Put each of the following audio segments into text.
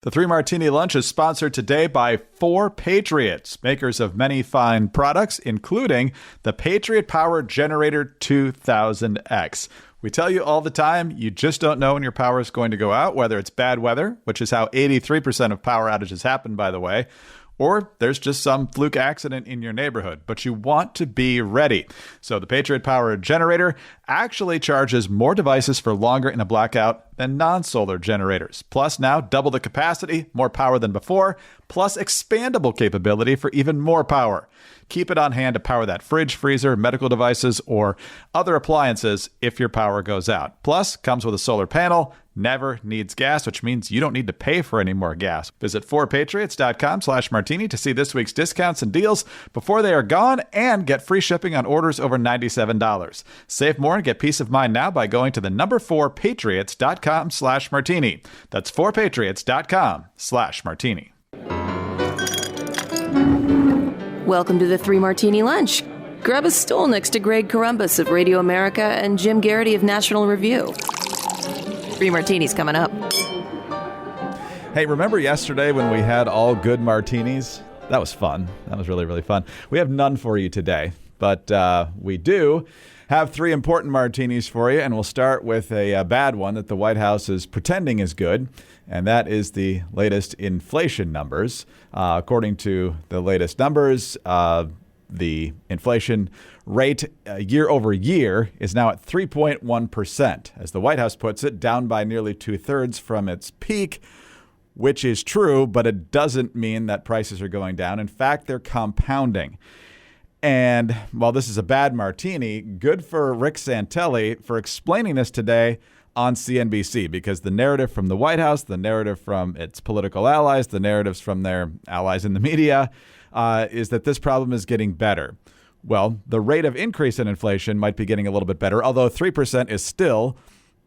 The Three Martini Lunch is sponsored today by 4 Patriots, makers of many fine products, including the Patriot Power Generator 2000X. We tell you all the time, you just don't know when your power is going to go out, whether it's bad weather, which is how 83% of power outages happen, by the way, or there's just some fluke accident in your neighborhood, but you want to be ready. So the Patriot Power Generator actually charges more devices for longer in a blackout than non-solar generators. Plus now double the capacity, more power than before, plus expandable capability for even more power. Keep it on hand to power that fridge, freezer, medical devices, or other appliances if your power goes out. Plus, comes with a solar panel, never needs gas, which means you don't need to pay for any more gas. Visit 4patriots.com/martini to see this week's discounts and deals before they are gone and get free shipping on orders over $97. Save more and get peace of mind now by going to the number 4patriots.com/martini. That's 4patriots.com/martini. Welcome to the Three Martini Lunch. Grab a stool next to Greg Corombos of Radio America and Jim Garrity of National Review. 3 martinis coming up. Hey, remember yesterday when we had all good martinis? That was fun. That was really, really fun. We have none for you today, but we do have 3 important martinis for you, and we'll start with a bad one that the White House is pretending is good, and that is the latest inflation numbers. According to the latest numbers, the inflation rate year over year is now at 3.1%. As the White House puts it, down by nearly 2/3 from its peak, which is true, but it doesn't mean that prices are going down. In fact, they're compounding. And while this is a bad martini, good for Rick Santelli for explaining this today on CNBC, because the narrative from the White House, the narrative from its political allies, the narratives from their allies in the media is that this problem is getting better. Well, the rate of increase in inflation might be getting a little bit better, although 3% is still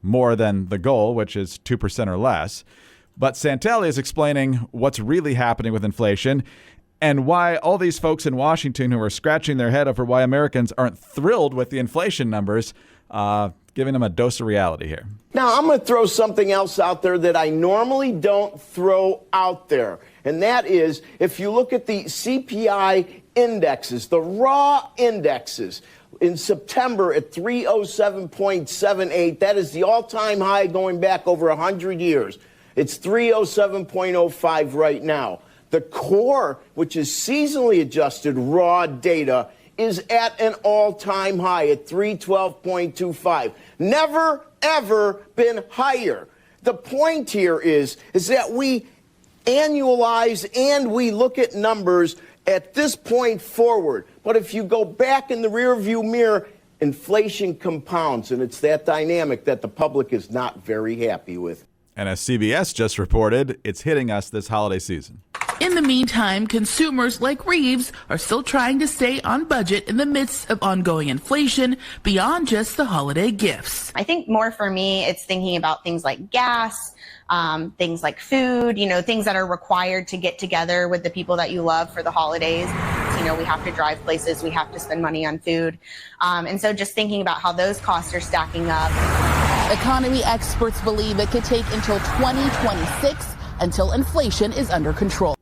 more than the goal, which is 2% or less. But Santelli is explaining what's really happening with inflation and why all these folks in Washington who are scratching their head over why Americans aren't thrilled with the inflation numbers, giving them a dose of reality here. Now, I'm going to throw something else out there that I normally don't throw out there. And that is, if you look at the CPI indexes, the raw indexes, in September at 307.78, that is the all-time high going back over 100 years. It's 307.05 right now. The core, which is seasonally adjusted raw data, is at an all-time high at 312.25. Never, ever been higher. The point here is that we annualize and we look at numbers at this point forward. But if you go back in the rearview mirror, inflation compounds, and it's that dynamic that the public is not very happy with. And as CBS just reported, it's hitting us this holiday season. In the meantime, consumers like Reeves are still trying to stay on budget in the midst of ongoing inflation beyond just the holiday gifts. I think more for me, it's thinking about things like gas, things like food, things that are required to get together with the people that you love for the holidays. We have to drive places, we have to spend money on food. And so just thinking about how those costs are stacking up. Economy experts believe it could take until 2026 until inflation is under control.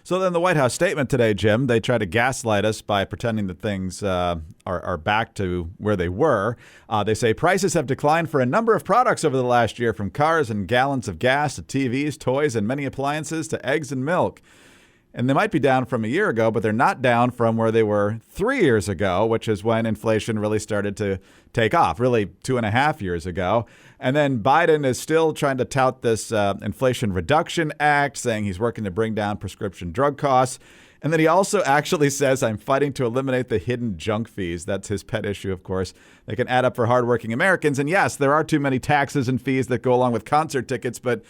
So then the White House statement today, Jim, they try to gaslight us by pretending that things are back to where they were. They say prices have declined for a number of products over the last year, from cars and gallons of gas to TVs, toys, and many appliances to eggs and milk. And they might be down from a year ago, but they're not down from where they were 3 years ago, which is when inflation really started to take off, really 2.5 years ago. And then Biden is still trying to tout this Inflation Reduction Act, saying he's working to bring down prescription drug costs. And then he also actually says, I'm fighting to eliminate the hidden junk fees. That's his pet issue, of course. They can add up for hardworking Americans. And yes, there are too many taxes and fees that go along with concert tickets, but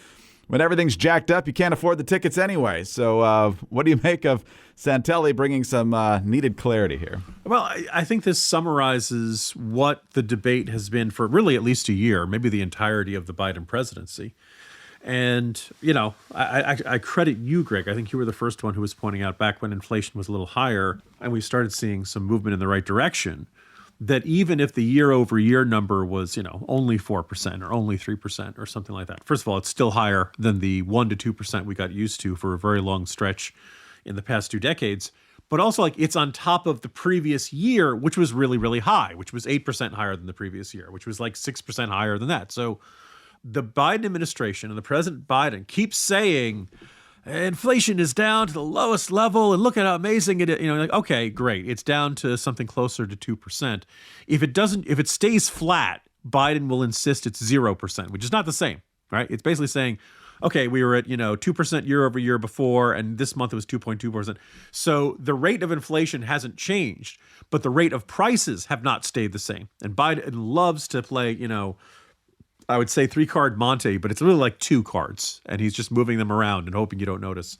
when everything's jacked up, you can't afford the tickets anyway. So what do you make of Santelli bringing some needed clarity here? Well, I think this summarizes what the debate has been for really at least a year, maybe the entirety of the Biden presidency. And, I credit you, Greg. I think you were the first one who was pointing out back when inflation was a little higher and we started seeing some movement in the right direction, that even if the year-over-year number was, only 4% or only 3% or something like that. First of all, it's still higher than the 1% to 2% we got used to for a very long stretch in the past 2 decades. But also, it's on top of the previous year, which was really, really high, which was 8% higher than the previous year, which was 6% higher than that. So the Biden administration and the President Biden keeps saying inflation is down to the lowest level and look at how amazing it is. Okay, great. It's down to something closer to 2%. If it stays flat, Biden will insist it's 0%, which is not the same, right? It's basically saying, okay, we were at 2% year over year before, and this month it was 2.2%. So the rate of inflation hasn't changed, but the rate of prices have not stayed the same. And Biden loves to play, I would say 3-card Monte, but it's really like 2 cards, and he's just moving them around and hoping you don't notice.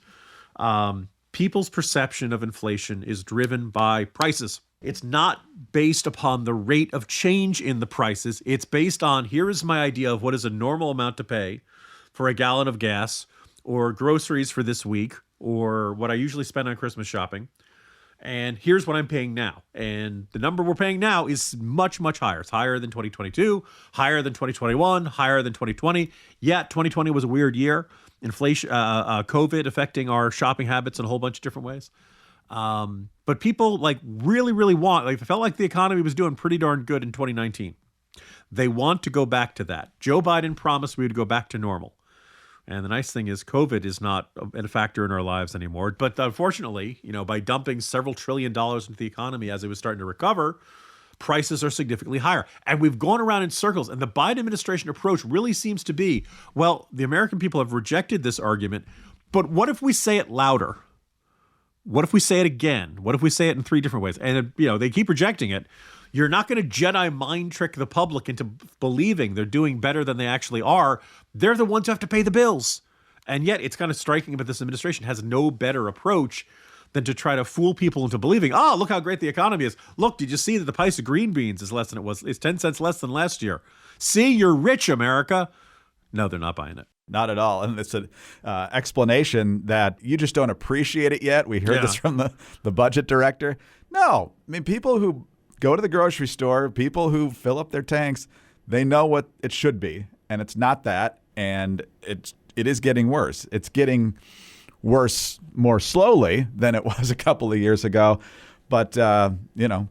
People's perception of inflation is driven by prices. It's not based upon the rate of change in the prices. It's based on, here is my idea of what is a normal amount to pay for a gallon of gas or groceries for this week or what I usually spend on Christmas shopping. And here's what I'm paying now. And the number we're paying now is much, much higher. It's higher than 2022, higher than 2021, higher than 2020. Yeah, 2020 was a weird year. Inflation, COVID affecting our shopping habits in a whole bunch of different ways. But people really, really want, it felt like the economy was doing pretty darn good in 2019. They want to go back to that. Joe Biden promised we would go back to normal. And the nice thing is COVID is not a factor in our lives anymore. But unfortunately, by dumping several $1 trillion into the economy as it was starting to recover, prices are significantly higher. And we've gone around in circles. And the Biden administration approach really seems to be, well, the American people have rejected this argument. But what if we say it louder? What if we say it again? What if we say it in 3 different ways? And, they keep rejecting it. You're not going to Jedi mind trick the public into believing they're doing better than they actually are. They're the ones who have to pay the bills. And yet it's kind of striking that this administration has no better approach than to try to fool people into believing, look how great the economy is. Look, did you see that the price of green beans is less than it was? It's 10 cents less than last year. See, you're rich, America. No, they're not buying it. Not at all. And it's an explanation that you just don't appreciate it yet. We heard this from the budget director. No, people who go to the grocery store, people who fill up their tanks, they know what it should be. And it's not that. And it is getting worse. It's getting worse more slowly than it was a couple of years ago. But,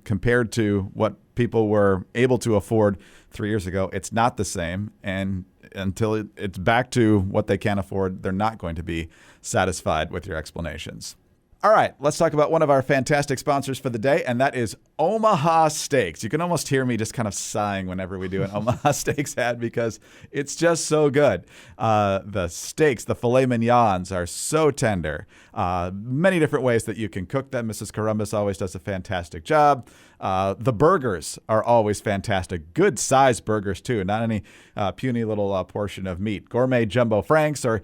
compared to what people were able to afford 3 years ago, it's not the same. And until it's back to what they can afford, they're not going to be satisfied with your explanations. All right, let's talk about one of our fantastic sponsors for the day, and that is Omaha Steaks. You can almost hear me just kind of sighing whenever we do an Omaha Steaks ad because it's just so good. The steaks, the filet mignons are so tender. Many different ways that you can cook them. Mrs. Columbus always does a fantastic job. The burgers are always fantastic. Good sized burgers, too, not any puny little portion of meat. Gourmet jumbo franks are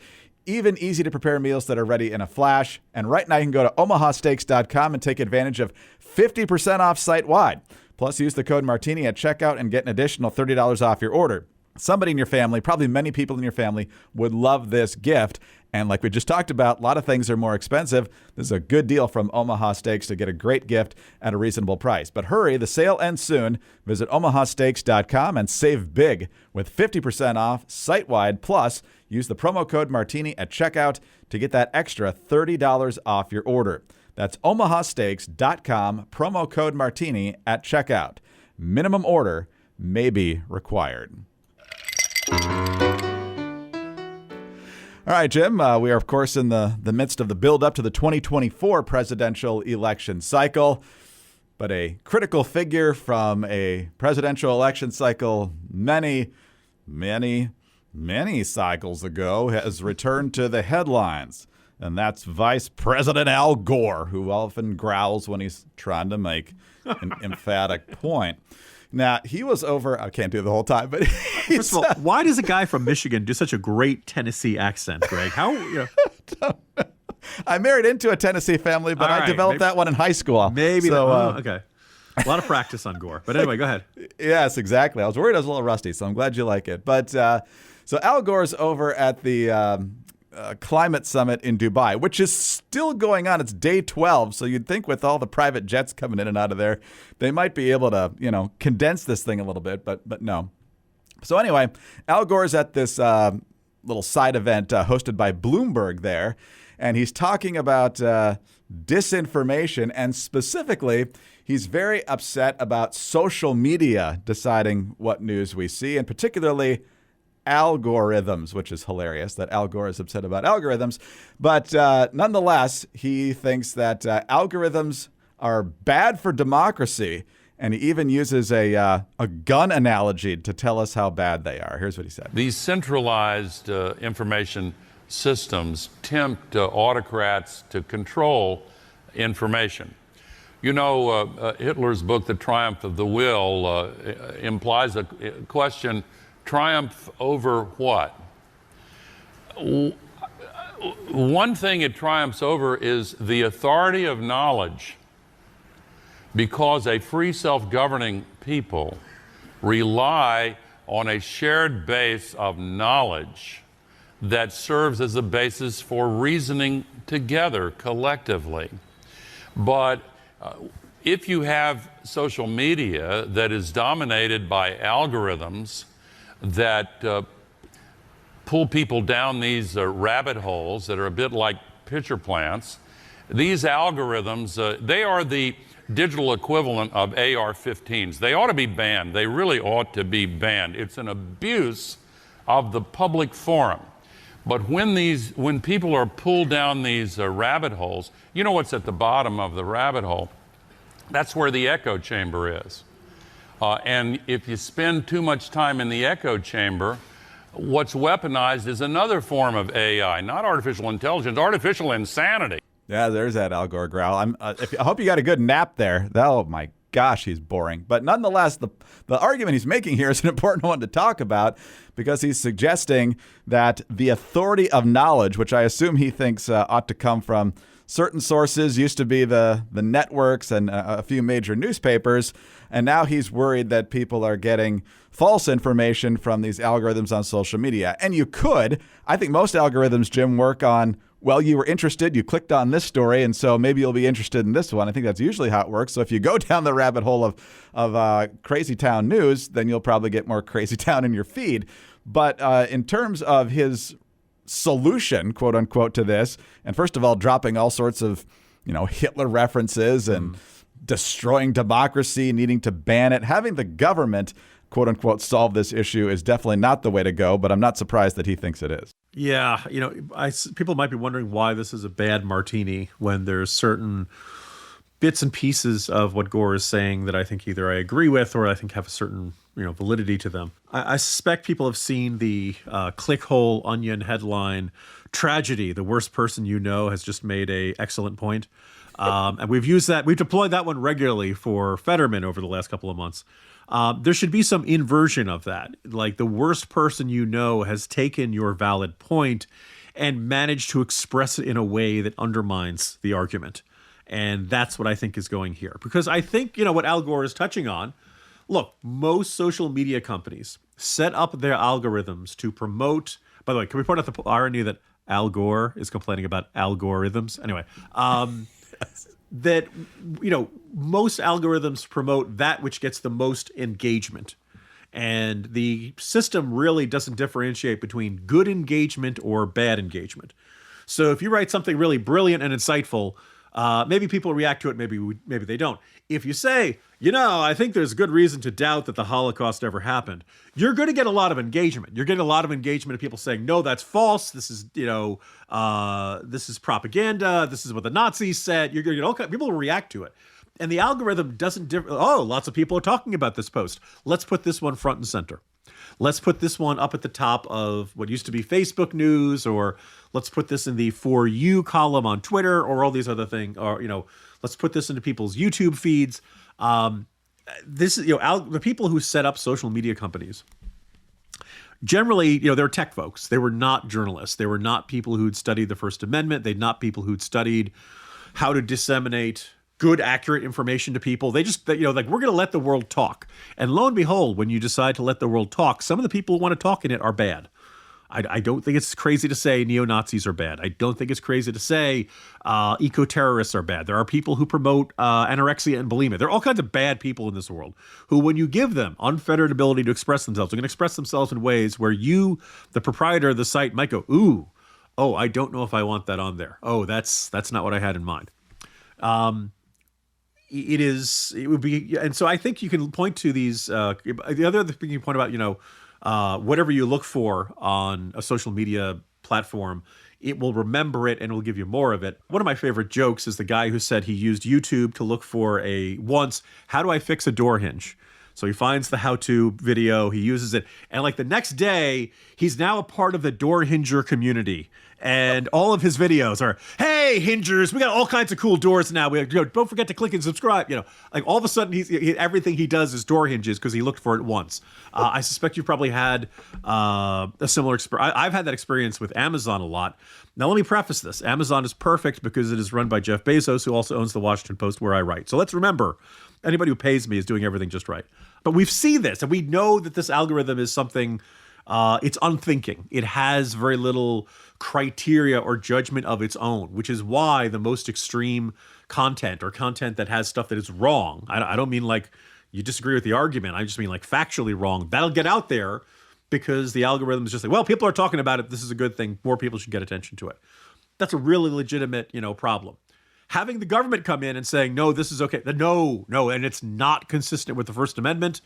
even easy to prepare meals that are ready in a flash. And right now you can go to omahasteaks.com and take advantage of 50% off site-wide. Plus, use the code Martini at checkout and get an additional $30 off your order. Somebody in your family, probably many people in your family, would love this gift. And like we just talked about, a lot of things are more expensive. This is a good deal from Omaha Steaks to get a great gift at a reasonable price. But hurry, the sale ends soon. Visit omahasteaks.com and save big with 50% off site-wide. Plus, use the promo code Martini at checkout to get that extra $30 off your order. That's omahasteaks.com, promo code Martini at checkout. Minimum order may be required. All right, Jim, we are, of course, in the midst of the build-up to the 2024 presidential election cycle. But a critical figure from a presidential election cycle many cycles ago has returned to the headlines. And that's Vice President Al Gore, who often growls when he's trying to make an emphatic point. Now, he was over, I can't do it the whole time, but first of all, why does a guy from Michigan do such a great Tennessee accent, Greg? I married into a Tennessee family, but I developed that one in high school. Maybe. Okay. A lot of practice on Gore. But anyway, go ahead. Yes, exactly. I was worried I was a little rusty, so I'm glad you like it. But so Al Gore's over at the climate summit in Dubai, which is still going on. It's day 12. So you'd think with all the private jets coming in and out of there, they might be able to, condense this thing a little bit, but no. So anyway, Al Gore's at this little side event hosted by Bloomberg there, and he's talking about disinformation, and specifically, he's very upset about social media deciding what news we see, and particularly algorithms, which is hilarious that Al Gore is upset about algorithms. But nonetheless, he thinks that algorithms are bad for democracy. And he even uses a gun analogy to tell us how bad they are. Here's what he said. These centralized information systems tempt autocrats to control information. Hitler's book, The Triumph of the Will, implies a question, triumph over what? One thing it triumphs over is the authority of knowledge, because a free self-governing people rely on a shared base of knowledge that serves as a basis for reasoning together collectively. But if you have social media that is dominated by algorithms that pull people down these rabbit holes that are a bit like pitcher plants, these algorithms, they are the digital equivalent of AR-15s. They ought to be banned. They really ought to be banned. It's an abuse of the public forum. But when people are pulled down these rabbit holes, you know what's at the bottom of the rabbit hole? That's where the echo chamber is. And if you spend too much time in the echo chamber, what's weaponized is another form of AI, not artificial intelligence, artificial insanity. Yeah, there's that Al Gore growl. I hope you got a good nap there. Oh my gosh, he's boring. But nonetheless, the argument he's making here is an important one to talk about, because he's suggesting that the authority of knowledge, which I assume he thinks ought to come from certain sources, used to be the networks and a few major newspapers, and now he's worried that people are getting false information from these algorithms on social media. And I think most algorithms, Jim, work on, well, you were interested, you clicked on this story, and so maybe you'll be interested in this one. I think that's usually how it works. So if you go down the rabbit hole of Crazy Town news, then you'll probably get more Crazy Town in your feed. But in terms of his solution, quote unquote, to this, and first of all, dropping all sorts of, Hitler references and destroying democracy, needing to ban it, having the government, quote unquote, solve this issue is definitely not the way to go, but I'm not surprised that he thinks it is. Yeah, people might be wondering why this is a bad martini when there's certain bits and pieces of what Gore is saying that I think either I agree with or I think have a certain validity to them. I suspect people have seen the clickhole Onion headline, "Tragedy, the worst person you know has just made a excellent point." And we've deployed that one regularly for Fetterman over the last couple of months. There should be some inversion of that. Like, the worst person you know has taken your valid point and managed to express it in a way that undermines the argument. And that's what I think is going here. Because I think, what Al Gore is touching on, look, most social media companies set up their algorithms to promote, by the way, can we point out the irony that Al Gore is complaining about algorithms? Anyway, that, most algorithms promote that which gets the most engagement. And the system really doesn't differentiate between good engagement or bad engagement. So if you write something really brilliant and insightful, maybe people react to it, maybe they don't. If you say, I think there's good reason to doubt that the Holocaust ever happened, you're going to get a lot of engagement. You're getting a lot of engagement of people saying, no, that's false. This is, this is propaganda. This is what the Nazis said. You're going to get people will react to it. And the algorithm doesn't differ. Oh, lots of people are talking about this post. Let's put this one front and center. Let's put this one up at the top of what used to be Facebook news, or let's put this in the For You column on Twitter, or all these other things, or, let's put this into people's YouTube feeds. This is, the people who set up social media companies, generally, they're tech folks. They were not journalists. They were not people who'd studied the First Amendment. They're not people who'd studied how to disseminate good, accurate information to people. They just, we're going to let the world talk. And lo and behold, when you decide to let the world talk, some of the people who want to talk in it are bad. I don't think it's crazy to say neo-Nazis are bad. I don't think it's crazy to say eco-terrorists are bad. There are people who promote anorexia and bulimia. There are all kinds of bad people in this world who, when you give them unfettered ability to express themselves, are going to express themselves in ways where you, the proprietor of the site, might go, ooh, oh, I don't know if I want that on there. Oh, that's not what I had in mind. It would be, and so I think you can point to these, the other thing you point about, whatever you look for on a social media platform, it will remember it and it will give you more of it. One of my favorite jokes is the guy who said he used YouTube to look for how do I fix a door hinge? So he finds the how-to video, he uses it, and like the next day, he's now a part of the door hinger community. And all of his videos are, hey, hingers, we got all kinds of cool doors now. Don't forget to click and subscribe. Like all of a sudden, everything he does is door hinges because he looked for it once. I suspect you've probably had a similar experience. I've had that experience with Amazon a lot. Now, let me preface this. Amazon is perfect because it is run by Jeff Bezos, who also owns the Washington Post, where I write. So let's remember, anybody who pays me is doing everything just right. But we've seen this, and we know that this algorithm is something, it's unthinking. It has very little criteria or judgment of its own, which is why the most extreme content or content that has stuff that is wrong, I don't mean like you disagree with the argument, I just mean like factually wrong, that'll get out there because the algorithm is just like, well, people are talking about it, this is a good thing, more people should get attention to it. That's a really legitimate, problem. Having the government come in and saying, no, this is okay. No, and it's not consistent with the First Amendment.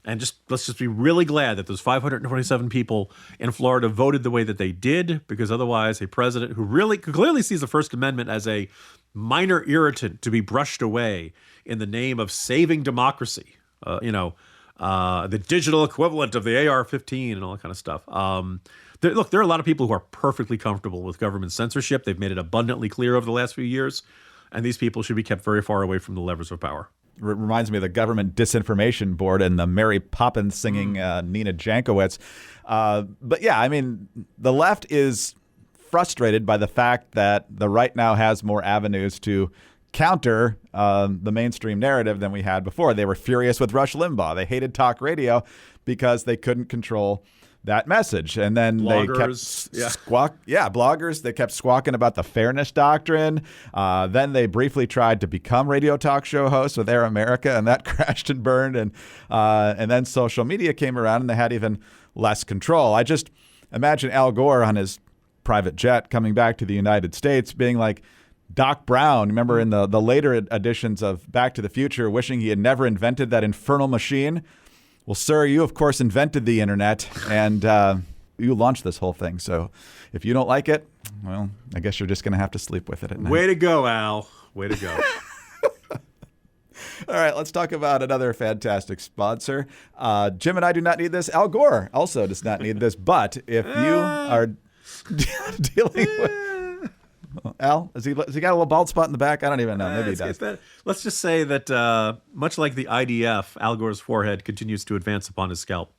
And let's just be really glad that those 527 people in Florida voted the way that they did, because otherwise a president who clearly sees the First Amendment as a minor irritant to be brushed away in the name of saving democracy, the digital equivalent of the AR-15 and all that kind of stuff. There are a lot of people who are perfectly comfortable with government censorship. They've made it abundantly clear over the last few years, and these people should be kept very far away from the levers of power. Reminds me of the Government Disinformation Board and the Mary Poppins singing Nina Jankowicz. But yeah, I mean, the left is frustrated by the fact that the right now has more avenues to counter the mainstream narrative than we had before. They were furious with Rush Limbaugh. They hated talk radio because they couldn't control that message. And then bloggers, they kept bloggers, they kept squawking about the fairness doctrine. Then they briefly tried to become radio talk show hosts with Air America, and that crashed and burned. And then social media came around and they had even less control. I just imagine Al Gore on his private jet coming back to the United States being like Doc Brown, remember in the later editions of Back to the Future, wishing he had never invented that infernal machine. Well, sir, you, of course, invented the internet, and you launched this whole thing. So if you don't like it, well, I guess you're just going to have to sleep with it at night. Way to go, Al. Way to go. All right, let's talk about another fantastic sponsor. Jim and I do not need this. Al Gore also does not need this. But if you are dealing with... Al, has he got a little bald spot in the back? I don't even know. Maybe he does. Let's just say that much like the IDF, Al Gore's forehead continues to advance upon his scalp.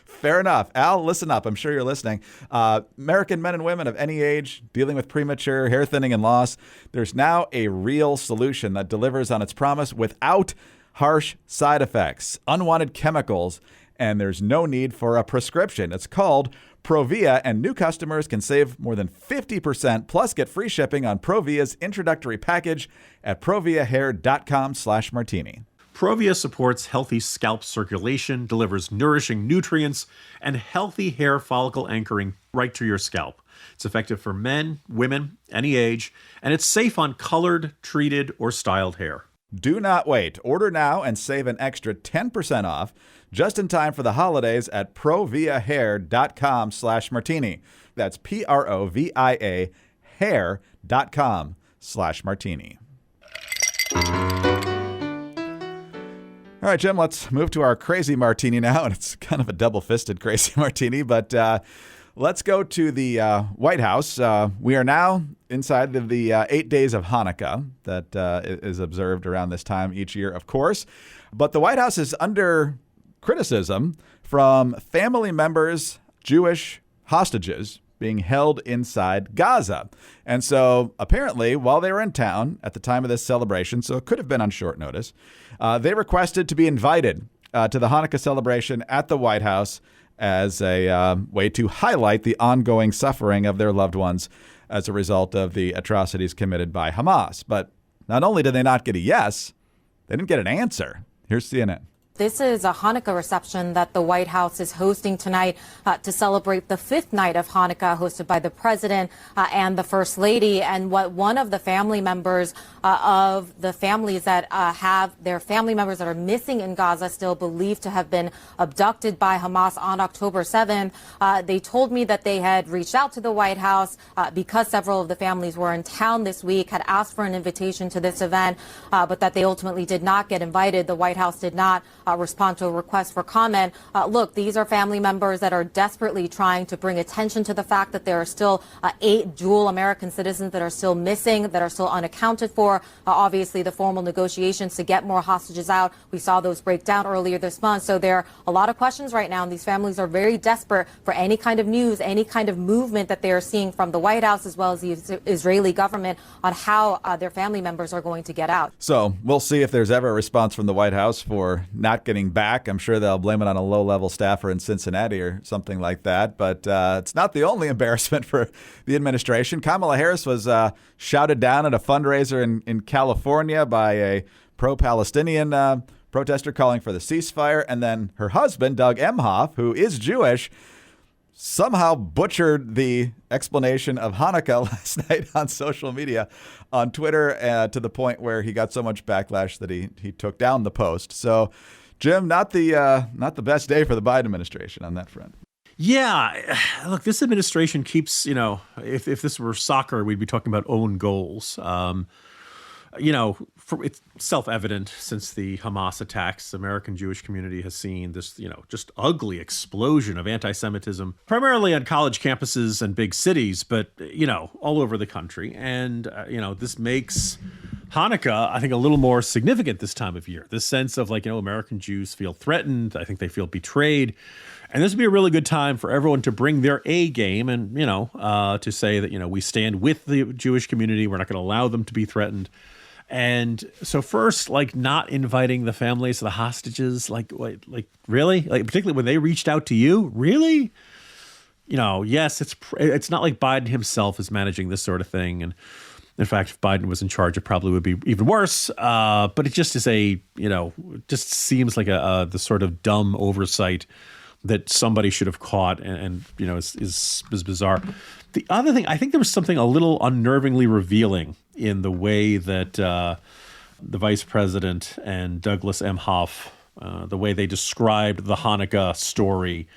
Fair enough. Al, listen up. I'm sure you're listening. American men and women of any age dealing with premature hair thinning and loss, there's now a real solution that delivers on its promise without harsh side effects, unwanted chemicals, and there's no need for a prescription. It's called Provia, and new customers can save more than 50% plus get free shipping on Provia's introductory package at proviahair.com/martini. Provia supports healthy scalp circulation, delivers nourishing nutrients, and healthy hair follicle anchoring right to your scalp. It's effective for men, women, any age, and it's safe on colored, treated, or styled hair. Do not wait. Order now and save an extra 10% off just in time for the holidays at proviahair.com/martini. That's PROVIA hair.com/martini. All right, Jim, let's move to our crazy martini now. And it's kind of a double-fisted crazy martini, but let's go to the White House. We are now inside the 8 days of Hanukkah that is observed around this time each year, of course. But the White House is under criticism from family members, Jewish hostages being held inside Gaza. And so apparently, while they were in town at the time of this celebration, so it could have been on short notice, they requested to be invited to the Hanukkah celebration at the White House. as a way to highlight the ongoing suffering of their loved ones as a result of the atrocities committed by Hamas. But not only did they not get a yes, they didn't get an answer. Here's CNN. This is a Hanukkah reception that the White House is hosting tonight to celebrate the fifth night of Hanukkah, hosted by the president and the first lady. And what one of the family members of the families that have their family members that are missing in Gaza, still believed to have been abducted by Hamas on October 7th, they told me that they had reached out to the White House because several of the families were in town this week, had asked for an invitation to this event, but that they ultimately did not get invited. The White House did not respond to a request for comment. Look, these are family members that are desperately trying to bring attention to the fact that there are still 8 dual American citizens that are still missing, that are still unaccounted for. Obviously, the formal negotiations to get more hostages out, we saw those break down earlier this month. So there are a lot of questions right now, and these families are very desperate for any kind of news, any kind of movement that they are seeing from the White House as well as the Israeli government on how their family members are going to get out. So we'll see if there's ever a response from the White House for not getting back. I'm sure they'll blame it on a low-level staffer in Cincinnati or something like that. But it's not the only embarrassment for the administration. Kamala Harris was shouted down at a fundraiser in California by a pro-Palestinian protester calling for the ceasefire. And then her husband, Doug Emhoff, who is Jewish, somehow butchered the explanation of Hanukkah last night on social media, on Twitter, to the point where he got so much backlash that he took down the post. So, Jim, not the best day for the Biden administration on that front. Yeah, look, this administration keeps, if this were soccer, we'd be talking about own goals. It's self-evident since the Hamas attacks, the American Jewish community has seen this, just ugly explosion of anti-Semitism, primarily on college campuses and big cities, but, all over the country. And, this makes Hanukkah, I think, a little more significant this time of year. This sense of American Jews feel threatened. I think they feel betrayed. And this would be a really good time for everyone to bring their A game and, to say that, we stand with the Jewish community. We're not going to allow them to be threatened. And so first, not inviting the families of the hostages, really? Particularly when they reached out to you? Really? Yes, it's not like Biden himself is managing this sort of thing. And in fact, if Biden was in charge, it probably would be even worse. But it just is just seems like the sort of dumb oversight that somebody should have caught and is bizarre. The other thing, I think there was something a little unnervingly revealing in the way that the vice president and Douglas Emhoff, the way they described the Hanukkah story.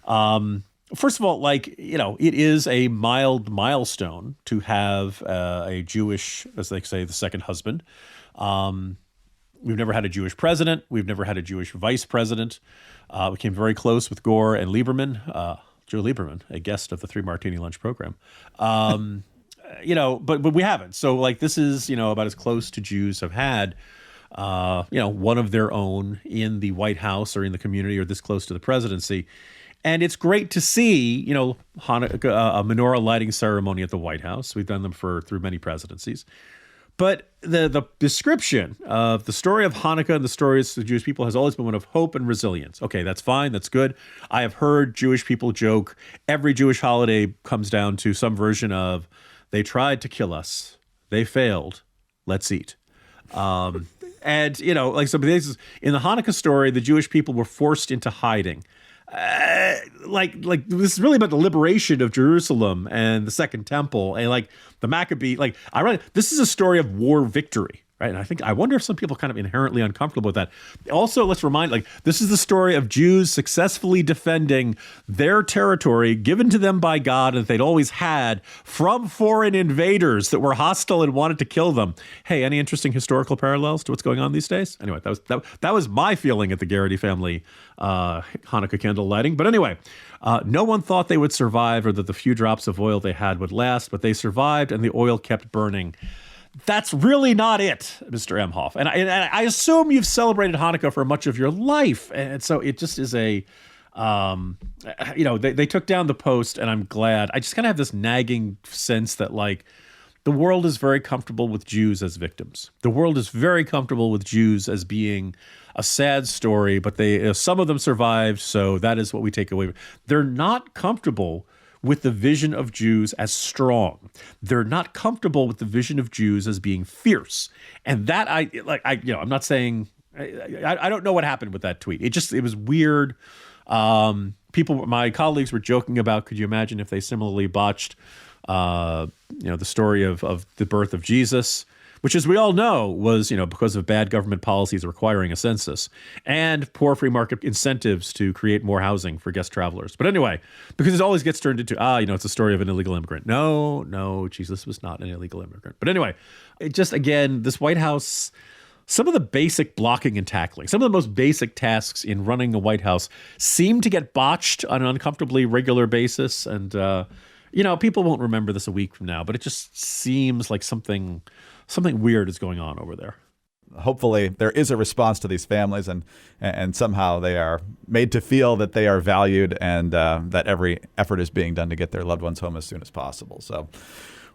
First of all, it is a mild milestone to have a Jewish, as they say, the second husband. We've never had a Jewish president. We've never had a Jewish vice president. We came very close with Gore and Lieberman. Joe Lieberman, a guest of the 3 Martini Lunch program. But we haven't. So this is, about as close to Jews have had, one of their own in the White House or in the community or this close to the presidency. And it's great to see, Hanukkah, a menorah lighting ceremony at the White House. We've done them through many presidencies. But the description of the story of Hanukkah and the stories of the Jewish people has always been one of hope and resilience. Okay, that's fine. That's good. I have heard Jewish people joke every Jewish holiday comes down to some version of they tried to kill us. They failed. Let's eat. And, so this is, in the Hanukkah story, the Jewish people were forced into hiding. This is really about the liberation of Jerusalem and the Second Temple and the Maccabee. This is a story of war victory, right? And I wonder if some people are kind of inherently uncomfortable with that. Also, let's remind, this is the story of Jews successfully defending their territory given to them by God that they'd always had from foreign invaders that were hostile and wanted to kill them. Hey, any interesting historical parallels to what's going on these days? Anyway, that was my feeling at the Garrity family Hanukkah candle lighting. But anyway, no one thought they would survive or that the few drops of oil they had would last, but they survived and the oil kept burning. That's really not it, Mr. Emhoff. And I assume you've celebrated Hanukkah for much of your life. And so it just is they took down the post and I'm glad. I just kind of have this nagging sense that the world is very comfortable with Jews as victims. The world is very comfortable with Jews as being a sad story, but some of them survived, so that is what we take away. They're not comfortable with the vision of Jews as strong. They're not comfortable with the vision of Jews as being fierce. And that I'm not saying I don't know what happened with that tweet. It was weird. My colleagues were joking about, could you imagine if they similarly botched the story of the birth of Jesus, which, as we all know, was, because of bad government policies requiring a census and poor free market incentives to create more housing for guest travelers. But anyway, because it always gets turned into, it's a story of an illegal immigrant. No, Jesus was not an illegal immigrant. But anyway, it just, again, this White House, some of the basic blocking and tackling, some of the most basic tasks in running the White House seem to get botched on an uncomfortably regular basis. And, people won't remember this a week from now, but it just seems like something weird is going on over there. Hopefully there is a response to these families and somehow they are made to feel that they are valued and that every effort is being done to get their loved ones home as soon as possible. So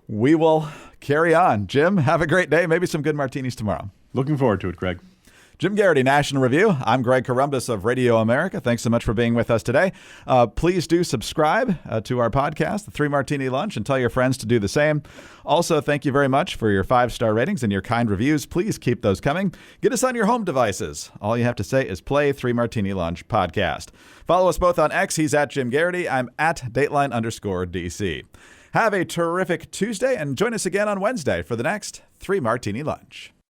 we will carry on. Jim, have a great day. Maybe some good martinis tomorrow. Looking forward to it, Greg. Jim Garrity, National Review. I'm Greg Corumbus of Radio America. Thanks so much for being with us today. Please do subscribe to our podcast, The 3 Martini Lunch, and tell your friends to do the same. Also, thank you very much for your 5-star ratings and your kind reviews. Please keep those coming. Get us on your home devices. All you have to say is play 3 Martini Lunch podcast. Follow us both on X. He's at Jim Garrity. I'm at Dateline_DC. Have a terrific Tuesday and join us again on Wednesday for the next 3 Martini Lunch.